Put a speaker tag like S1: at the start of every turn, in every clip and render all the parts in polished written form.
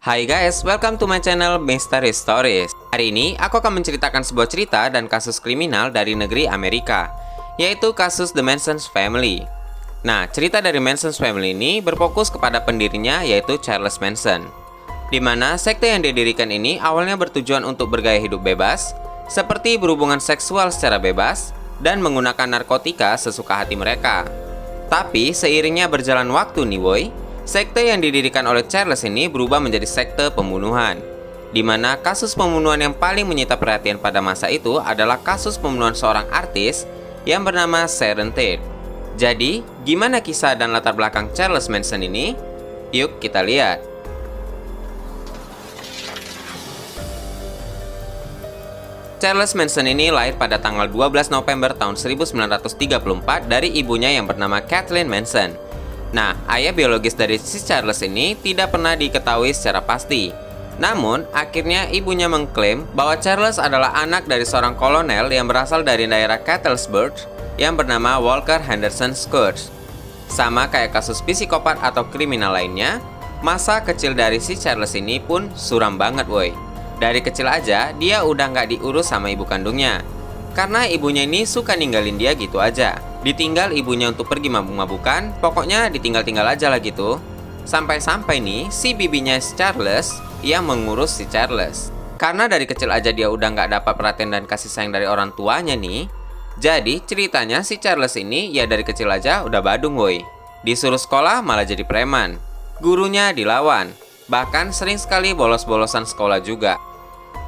S1: Hai guys, welcome to my channel Mystery Stories. Hari ini aku akan menceritakan sebuah cerita dan kasus kriminal dari negeri Amerika, yaitu kasus The Manson Family. Nah, cerita dari Manson Family ini berfokus kepada pendirinya yaitu Charles Manson, di mana sekte yang didirikan ini awalnya bertujuan untuk bergaya hidup bebas, seperti berhubungan seksual secara bebas dan menggunakan narkotika sesuka hati mereka. Tapi seiringnya berjalan waktu nih boy, sekte yang didirikan oleh Charles ini berubah menjadi sekte pembunuhan, di mana kasus pembunuhan yang paling menyita perhatian pada masa itu adalah kasus pembunuhan seorang artis yang bernama Sharon Tate. Jadi, gimana kisah dan latar belakang Charles Manson ini? Yuk kita lihat. Charles Manson ini lahir pada tanggal 12 November tahun 1934 dari ibunya yang bernama Kathleen Manson. Nah, ayah biologis dari si Charles ini tidak pernah diketahui secara pasti. Namun, akhirnya ibunya mengklaim bahwa Charles adalah anak dari seorang kolonel yang berasal dari daerah Catlettsburg yang bernama Walker Henderson Scott. Sama kayak kasus psikopat atau kriminal lainnya, masa kecil dari si Charles ini pun suram banget woy. Dari kecil aja, dia udah nggak diurus sama ibu kandungnya. Karena ibunya ini suka ninggalin dia gitu aja. Ditinggal ibunya untuk pergi mabuk-mabukan, pokoknya ditinggal-tinggal aja lah gitu. Sampai-sampai nih, si bibinya si Charles yang mengurus si Charles. Karena dari kecil aja dia udah nggak dapat perhatian dan kasih sayang dari orang tuanya nih. Jadi ceritanya si Charles ini ya dari kecil aja udah badung woy. Disuruh sekolah malah jadi preman. Gurunya dilawan. Bahkan sering sekali bolos-bolosan sekolah juga.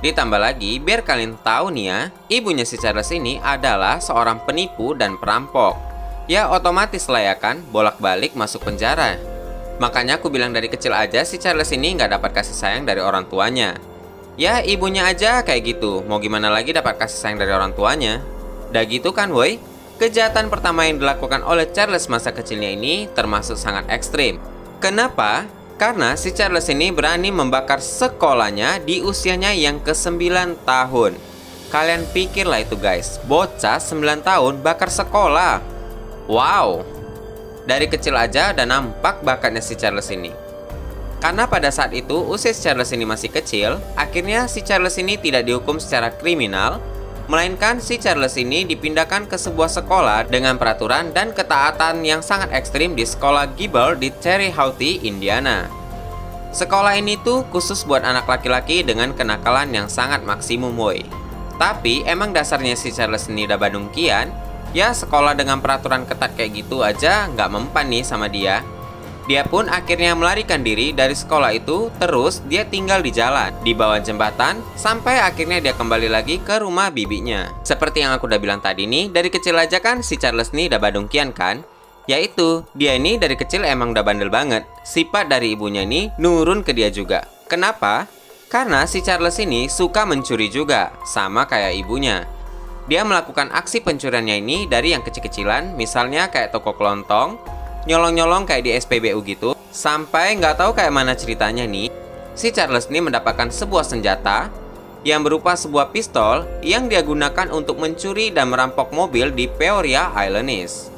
S1: Ditambah lagi, biar kalian tahu nih ya, ibunya si Charles ini adalah seorang penipu dan perampok. Ya otomatis lah ya kan, bolak-balik masuk penjara. Makanya aku bilang dari kecil aja si Charles ini nggak dapat kasih sayang dari orang tuanya. Ya ibunya aja kayak gitu, mau gimana lagi dapat kasih sayang dari orang tuanya. Udah gitu kan woy, kejahatan pertama yang dilakukan oleh Charles masa kecilnya ini termasuk sangat ekstrim. Kenapa? Karena si Charles ini berani membakar sekolahnya di usianya yang ke-9 tahun. Kalian pikirlah itu guys, bocah 9 tahun bakar sekolah. Wow, dari kecil aja udah nampak bakatnya si Charles ini. Karena pada saat itu usia si Charles ini masih kecil, akhirnya si Charles ini tidak dihukum secara kriminal, melainkan si Charles ini dipindahkan ke sebuah sekolah dengan peraturan dan ketaatan yang sangat ekstrim di sekolah Gibber di Cherry Houghton, Indiana. Sekolah ini tuh khusus buat anak laki-laki dengan kenakalan yang sangat maksimum woy. Tapi emang dasarnya si Charles ini udah badungkian, ya sekolah dengan peraturan ketat kayak gitu aja nggak mempan nih sama dia. Dia pun akhirnya melarikan diri dari sekolah itu, terus dia tinggal di jalan, di bawah jembatan, sampai akhirnya dia kembali lagi ke rumah bibinya. Seperti yang aku udah bilang tadi nih, dari kecil aja kan si Charles nih udah badungkian kan? Yaitu, dia ini dari kecil emang udah bandel banget. Sifat dari ibunya ini nurun ke dia juga. Kenapa? Karena si Charles ini suka mencuri juga, sama kayak ibunya. Dia melakukan aksi pencuriannya ini dari yang kecil-kecilan, misalnya kayak toko kelontong, nyolong-nyolong kayak di SPBU gitu, sampai nggak tahu kayak mana ceritanya nih, si Charles ini mendapatkan sebuah senjata yang berupa sebuah pistol yang dia gunakan untuk mencuri dan merampok mobil di Peoria, Illinois.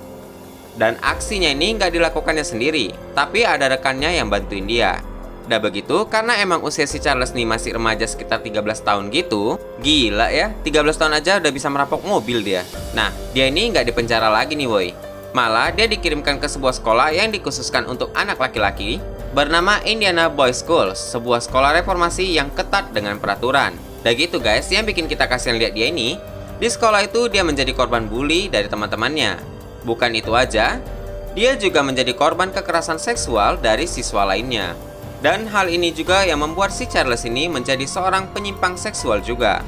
S1: Dan aksinya ini nggak dilakukannya sendiri, tapi ada rekannya yang bantuin dia. Udah begitu, karena emang usia si Charles nih masih remaja sekitar 13 tahun gitu, gila ya, 13 tahun aja udah bisa merampok mobil dia. Nah, dia ini nggak dipenjara lagi nih woy. Malah dia dikirimkan ke sebuah sekolah yang dikhususkan untuk anak laki-laki bernama Indiana Boys School, sebuah sekolah reformasi yang ketat dengan peraturan. Dan gitu guys, yang bikin kita kasihan lihat dia ini, di sekolah itu dia menjadi korban bully dari teman-temannya. Bukan itu aja, dia juga menjadi korban kekerasan seksual dari siswa lainnya. Dan hal ini juga yang membuat si Charles ini menjadi seorang penyimpang seksual juga.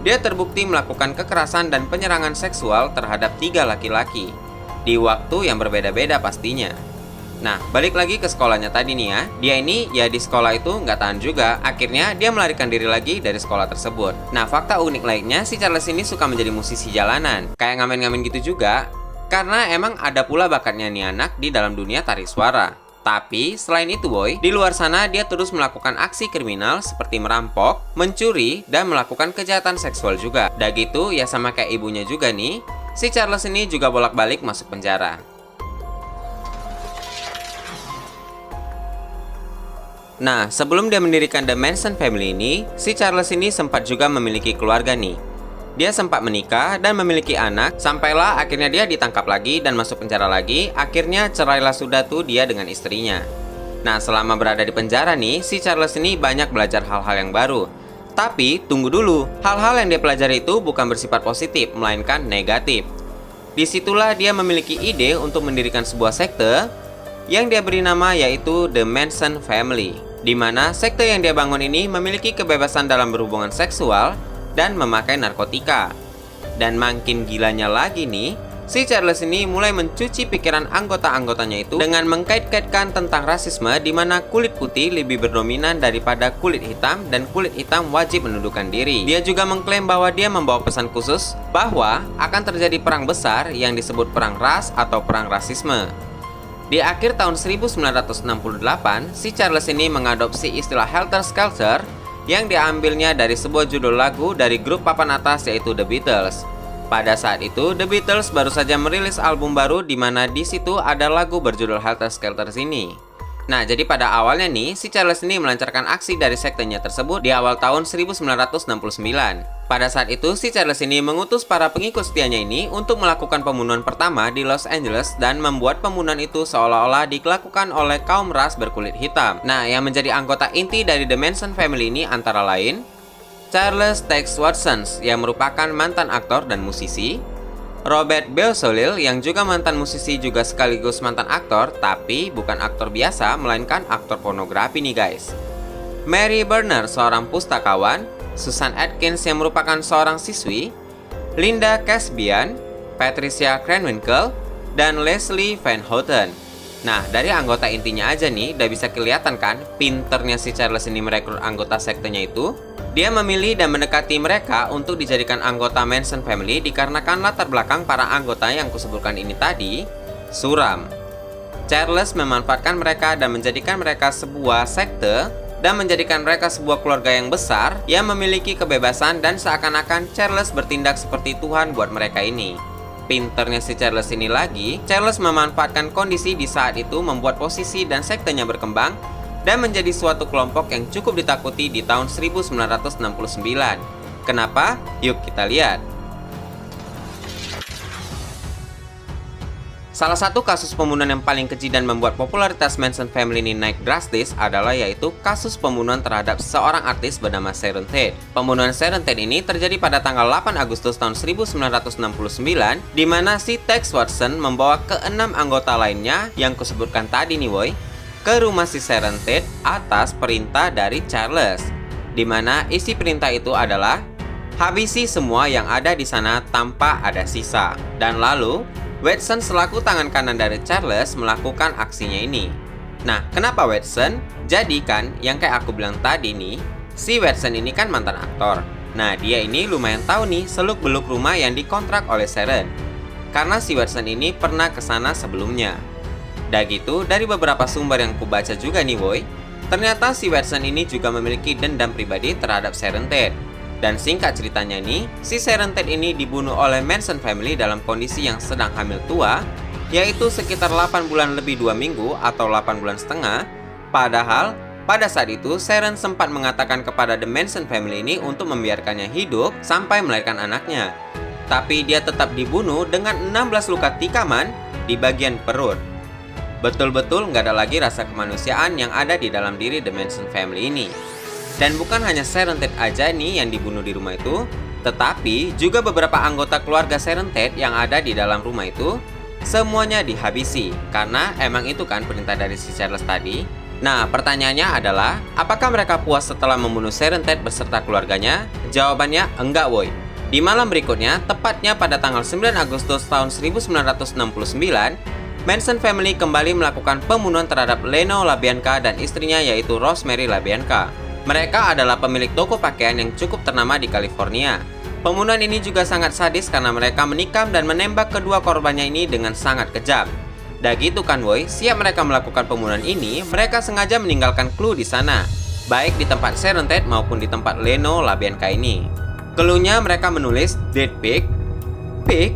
S1: Dia terbukti melakukan kekerasan dan penyerangan seksual terhadap 3 laki-laki. Di waktu yang berbeda-beda pastinya. Nah, balik lagi ke sekolahnya tadi nih ya. Dia ini ya di sekolah itu nggak tahan juga. Akhirnya dia melarikan diri lagi dari sekolah tersebut. Nah, fakta unik lainnya si Charles ini suka menjadi musisi jalanan. Kayak ngamen-ngamen gitu juga. Karena emang ada pula bakatnya nih anak di dalam dunia tarik suara. Tapi selain itu boy, di luar sana dia terus melakukan aksi kriminal seperti merampok, mencuri, dan melakukan kejahatan seksual juga. Dan gitu ya sama kayak ibunya juga nih, si Charles ini juga bolak-balik masuk penjara. Nah, sebelum dia mendirikan The Manson Family ini, si Charles ini sempat juga memiliki keluarga nih. Dia sempat menikah dan memiliki anak, sampailah akhirnya dia ditangkap lagi dan masuk penjara lagi. Akhirnya cerailah sudah tuh dia dengan istrinya. Nah, selama berada di penjara nih, si Charles ini banyak belajar hal-hal yang baru. Tapi, tunggu dulu, hal-hal yang dia pelajari itu bukan bersifat positif, melainkan negatif. Disitulah dia memiliki ide untuk mendirikan sebuah sekte yang dia beri nama yaitu The Manson Family, di mana sekte yang dia bangun ini memiliki kebebasan dalam berhubungan seksual dan memakai narkotika. Dan makin gilanya lagi nih, si Charles ini mulai mencuci pikiran anggota-anggotanya itu dengan mengkait-kaitkan tentang rasisme, di mana kulit putih lebih berdominan daripada kulit hitam dan kulit hitam wajib menundukkan diri. Dia juga mengklaim bahwa dia membawa pesan khusus bahwa akan terjadi perang besar yang disebut perang ras atau perang rasisme. Di akhir tahun 1968, si Charles ini mengadopsi istilah Helter Skelter yang diambilnya dari sebuah judul lagu dari grup papan atas yaitu The Beatles. Pada saat itu, The Beatles baru saja merilis album baru di mana di situ ada lagu berjudul Helter Skelter ini. Nah, jadi pada awalnya nih, si Charles ini melancarkan aksi dari sektenya tersebut di awal tahun 1969. Pada saat itu, si Charles ini mengutus para pengikut setianya ini untuk melakukan pembunuhan pertama di Los Angeles dan membuat pembunuhan itu seolah-olah dilakukan oleh kaum ras berkulit hitam. Nah, yang menjadi anggota inti dari The Manson Family ini antara lain Charles Tex Watson yang merupakan mantan aktor dan musisi, Robert Beausoleil yang juga mantan musisi juga sekaligus mantan aktor, tapi bukan aktor biasa melainkan aktor pornografi nih guys. Mary Berner seorang pustakawan, Susan Atkins yang merupakan seorang siswi, Linda Casbian, Patricia Krenwinkel, dan Leslie Van Houten. Nah, dari anggota intinya aja nih, udah bisa kelihatan kan pinternya si Charles ini merekrut anggota sektenya itu. Dia memilih dan mendekati mereka untuk dijadikan anggota Manson Family dikarenakan latar belakang para anggota yang kusebutkan ini tadi suram. Charles memanfaatkan mereka dan menjadikan mereka sebuah sekte dan menjadikan mereka sebuah keluarga yang besar yang memiliki kebebasan, dan seakan-akan Charles bertindak seperti Tuhan buat mereka ini. Pinternya si Charles ini lagi, Charles memanfaatkan kondisi di saat itu membuat posisi dan sektenya berkembang dan menjadi suatu kelompok yang cukup ditakuti di tahun 1969. Kenapa? Yuk kita lihat. Salah satu kasus pembunuhan yang paling keji dan membuat popularitas Manson Family ini naik drastis adalah yaitu kasus pembunuhan terhadap seorang artis bernama Sharon Tate. Pembunuhan Sharon Tate ini terjadi pada tanggal 8 Agustus tahun 1969, di mana si Tex Watson membawa ke-6 anggota lainnya yang kusebutkan tadi nih woy, ke rumah si Sharon Tate atas perintah dari Charles, di mana isi perintah itu adalah habisi semua yang ada di sana tanpa ada sisa. Dan lalu Watson selaku tangan kanan dari Charles melakukan aksinya ini. Nah, kenapa Watson? Jadi kan yang kayak aku bilang tadi nih, si Watson ini kan mantan aktor. Nah, dia ini lumayan tahu nih seluk-beluk rumah yang dikontrak oleh Sharon, karena si Watson ini pernah kesana sebelumnya. Dan gitu, dari beberapa sumber yang kubaca juga nih boy, ternyata si Watson ini juga memiliki dendam pribadi terhadap Sharon Tate. Dan singkat ceritanya nih, si Sharon Tate ini dibunuh oleh Manson Family dalam kondisi yang sedang hamil tua, yaitu sekitar 8 bulan lebih 2 minggu atau 8 bulan setengah. Padahal, pada saat itu Sharon sempat mengatakan kepada The Manson Family ini untuk membiarkannya hidup sampai melahirkan anaknya. Tapi dia tetap dibunuh dengan 16 luka tikaman di bagian perut. Betul-betul nggak ada lagi rasa kemanusiaan yang ada di dalam diri The Manson Family ini. Dan bukan hanya Sharon Tate aja nih yang dibunuh di rumah itu, tetapi juga beberapa anggota keluarga Sharon Tate yang ada di dalam rumah itu, semuanya dihabisi. Karena emang itu kan perintah dari si Charles tadi. Nah, pertanyaannya adalah, apakah mereka puas setelah membunuh Sharon Tate beserta keluarganya? Jawabannya enggak woy. Di malam berikutnya, tepatnya pada tanggal 9 Agustus tahun 1969, Manson Family kembali melakukan pembunuhan terhadap Leno LaBianca dan istrinya yaitu Rosemary LaBianca. Mereka adalah pemilik toko pakaian yang cukup ternama di California. Pembunuhan ini juga sangat sadis karena mereka menikam dan menembak kedua korbannya ini dengan sangat kejam. Dan gitu kan woy, siap mereka melakukan pembunuhan ini, mereka sengaja meninggalkan clue di sana, baik di tempat Sharon Tate maupun di tempat Leno LaBianca ini. Clue-nya mereka menulis Dead Pig, Pig,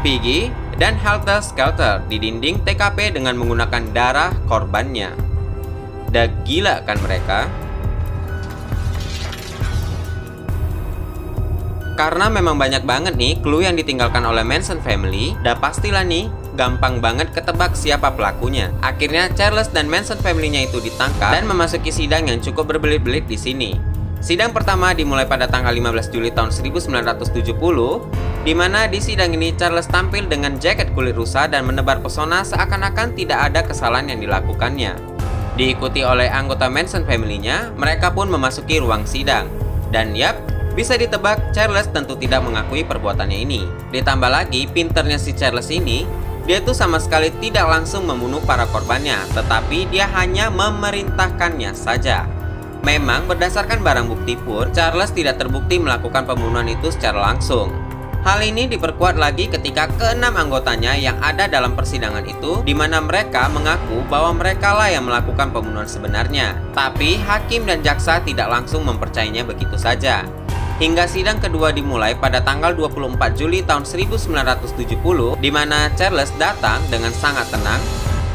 S1: Piggy, dan Helter Skelter di dinding TKP dengan menggunakan darah korbannya. Dah gila kan mereka? Karena memang banyak banget nih clue yang ditinggalkan oleh Manson family, dah pastilah nih gampang banget ketebak siapa pelakunya. Akhirnya Charles dan Manson family-nya itu ditangkap dan memasuki sidang yang cukup berbelit-belit di sini. Sidang pertama dimulai pada tanggal 15 Juli tahun 1970, di mana di sidang ini Charles tampil dengan jaket kulit rusa dan menebar pesona seakan-akan tidak ada kesalahan yang dilakukannya. Diikuti oleh anggota Manson family-nya, mereka pun memasuki ruang sidang. Dan yap, bisa ditebak Charles tentu tidak mengakui perbuatannya ini. Ditambah lagi, pinternya si Charles ini, dia tuh sama sekali tidak langsung membunuh para korbannya, tetapi dia hanya memerintahkannya saja. Memang berdasarkan barang bukti pun, Charles tidak terbukti melakukan pembunuhan itu secara langsung. Hal ini diperkuat lagi ketika keenam anggotanya yang ada dalam persidangan itu, di mana mereka mengaku bahwa mereka lah yang melakukan pembunuhan sebenarnya. Tapi hakim dan jaksa tidak langsung mempercayainya begitu saja. Hingga sidang kedua dimulai pada tanggal 24 Juli tahun 1970, di mana Charles datang dengan sangat tenang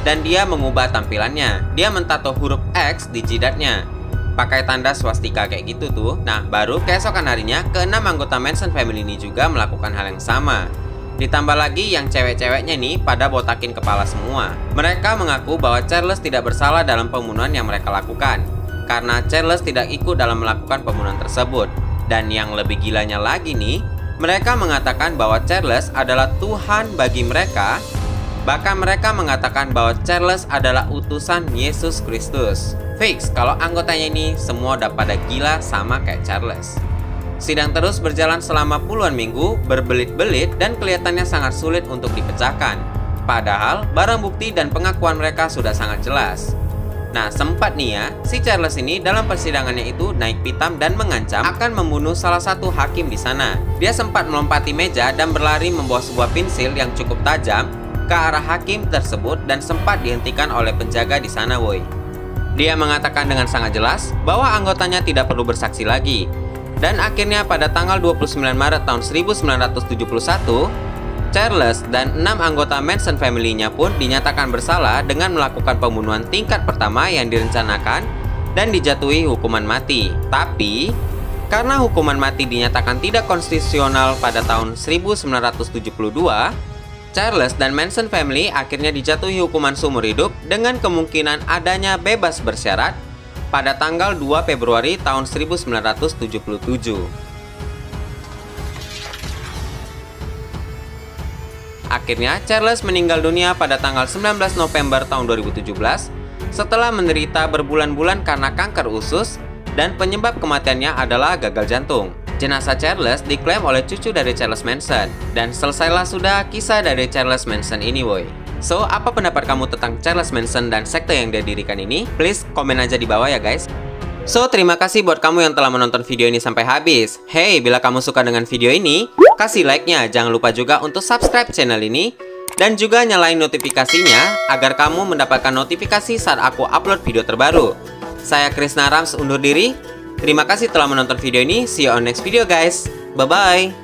S1: dan dia mengubah tampilannya. Dia mentato huruf X di jidatnya, pakai tanda swastika kayak gitu tuh. Nah, baru keesokan harinya keenam anggota Manson family ini juga melakukan hal yang sama. Ditambah lagi yang cewek-ceweknya nih pada botakin kepala semua. Mereka mengaku bahwa Charles tidak bersalah dalam pembunuhan yang mereka lakukan, karena Charles tidak ikut dalam melakukan pembunuhan tersebut. Dan yang lebih gilanya lagi nih, mereka mengatakan bahwa Charles adalah Tuhan bagi mereka. Bahkan mereka mengatakan bahwa Charles adalah utusan Yesus Kristus. Fix kalau anggotanya ini semua udah pada gila sama kayak Charles. Sidang terus berjalan selama puluhan minggu, berbelit-belit dan kelihatannya sangat sulit untuk dipecahkan. Padahal barang bukti dan pengakuan mereka sudah sangat jelas. Nah, sempat nih ya, si Charles ini dalam persidangannya itu naik pitam dan mengancam akan membunuh salah satu hakim di sana. Dia sempat melompati meja dan berlari membawa sebuah pensil yang cukup tajam ke arah hakim tersebut dan sempat dihentikan oleh penjaga di sana, woi. Dia mengatakan dengan sangat jelas bahwa anggotanya tidak perlu bersaksi lagi. Dan akhirnya pada tanggal 29 Maret tahun 1971, Charles dan 6 anggota Manson family-nya pun dinyatakan bersalah dengan melakukan pembunuhan tingkat pertama yang direncanakan dan dijatuhi hukuman mati. Tapi, karena hukuman mati dinyatakan tidak konstitusional pada tahun 1972, Charles dan Manson family akhirnya dijatuhi hukuman seumur hidup dengan kemungkinan adanya bebas bersyarat pada tanggal 2 Februari tahun 1977. Akhirnya, Charles meninggal dunia pada tanggal 19 November tahun 2017 setelah menderita berbulan-bulan karena kanker usus dan penyebab kematiannya adalah gagal jantung. Jenazah Charles diklaim oleh cucu dari Charles Manson dan selesailah sudah kisah dari Charles Manson ini, woi. So, apa pendapat kamu tentang Charles Manson dan sekte yang dia dirikan ini? Please komen aja di bawah ya guys. So, terima kasih buat kamu yang telah menonton video ini sampai habis. Hey, bila kamu suka dengan video ini, kasih like-nya. Jangan lupa juga untuk subscribe channel ini. Dan juga nyalain notifikasinya, agar kamu mendapatkan notifikasi saat aku upload video terbaru. Saya Krisna Rams undur diri. Terima kasih telah menonton video ini. See you on next video guys. Bye-bye.